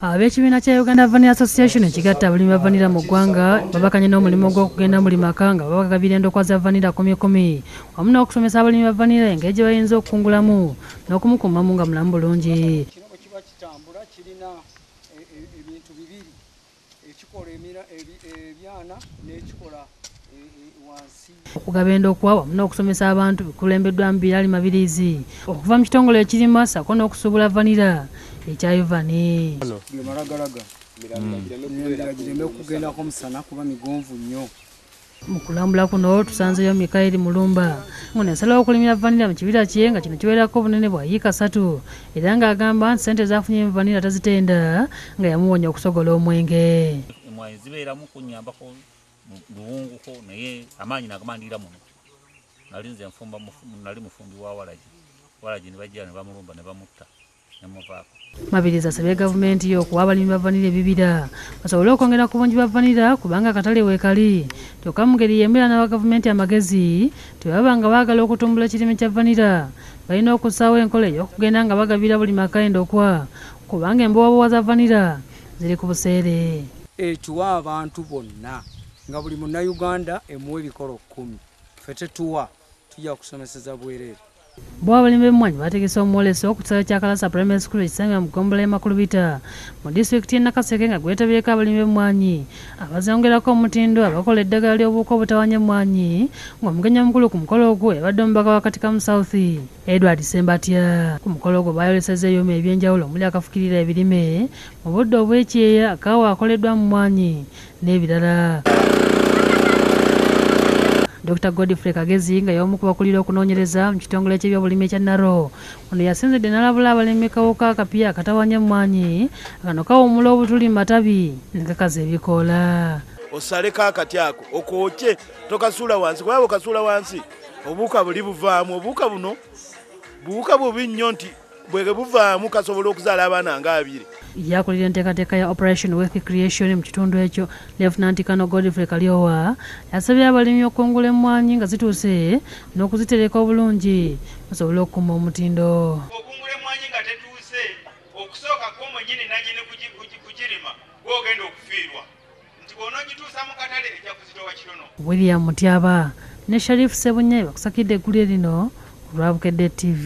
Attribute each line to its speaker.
Speaker 1: Ab'ekibiina kya Uganda Vanilla Association ekigatta abalimi ba vanilla mu ggwanga babakanye n'omulimu gw'okugenda buli maka nga babagabira endokwa za vanilla 10 wamu n'okusomesa abalimi ba vanilla engeri gye bayinza okukungulamu n'okumukuumamu nga mulamu bulungi.
Speaker 2: Kino bwe kiba kitambula kirina ebintu bibiri ekikola ebyana n'ekikola wansi.
Speaker 1: Okugaba endokwa wamu n'okusomesa abantu bikulembeddwamu Birali Mabirizi okuva mu kitongole ekirima sako n'okusuubula vanilla ekya Yuvani.
Speaker 2: Gemalagalaga gireme okugendako musana kuba migonvu nnyo.
Speaker 1: Mu kulambula kuno tusanzeyo Mikaeli Mulumba muno ensalawo okulimira vanilla mu kibira kye nga kino kiwerako obunene bwa yiika 3 era ng'agamba nti ssente z'afunye mu vanilla tazitenda nga yamuwonya okusogola omwenge.
Speaker 3: Emwayi zibeeramu kunnyambako luwunguko naye amaanyi nagamandira muno. Nalinze nfumba nali mufumbi wa walagi ne bajja ne bamulumba ne bamutta ne muvaako.
Speaker 1: Mabirizi asabye gavumenti okuwa abalimi ba vanilla ebibira basobole okwongera ku bungi bwa vanilla kubanga akatale weekali kyokka mu ngeri y'embera n'aba gavumenti amagezi tebaba nga baagala okutumbula ekirime kya vanilla balina okussaawo enkola ey'okugenda nga bagabira buli maka endokwa kubanga embowabowa za vanilla ziri ku buseere.
Speaker 2: Tuwa abantu bonna nga buli munnayuganda emuwa ebikolo 10 ffe tetuwa tujja kusomeseza bwerere.
Speaker 1: Bo abalimi b'emmwanyi bategese omwoleso ku kisaawe kya Kalasa Primary School ekisangibwa mu Ggombolola Makulubita mu disitulikiti y'e Nakaseke nga gwetabyeko abalimi b'emmwanyi abazongerako omutindo abakola eddagala ly'obuwuka obutawanya emmwanyi ng'omugenyi omukulu ku mukolo ogwo yabadde omubaka wa Katikamu South Edward Sembatya. Ku mukolo ogwo baayolesezza ebyuma eby'enjawulo omuli akafukirira ebirime mu budde obw'ekyeya akaawa akoleddwa mu mmwanyi n'ebirala. Dr. Godfrey Kagezi nga y'omu ku bakulira okunoonyereza mu kitongole ky'ebyobulimi ekya Naro ono yasinzidde n'alabula abalimi kawuka akapiira akatawanya emmwanyi kano kawummula obutuli mu matabi ne kakaza ebikoola.
Speaker 4: Osaleko akati ako okwokye tokasuula wansi kuba okasuula wansi obuwuka buli buvaamu. Obuwuka buno buwuka bubi nnyo nti bwe buvaamu kasobola okuzaala abaana nga 2. Yakulira
Speaker 1: enteekateeka ya Operation Wealth Creation mu kitundu ekyo Lieutenant Colonel Godfrey Kalyowa yasabye abalimi okukungula emmwanyi nga zituuse n'okuzitereka obulungi basobole okukuuma omutindo.
Speaker 5: Okungula emmwanyi nga tetuuse okusooka kw'omwennyini nannyini kugirima gw'ogenda okufiirwa nti bw'onoogituusa mu katale ejja kuzitowa kitono.
Speaker 1: William Mutyaba ne Sharif Ssebunnya bakusakidde eggulire lino ku lwa Bukedde TV.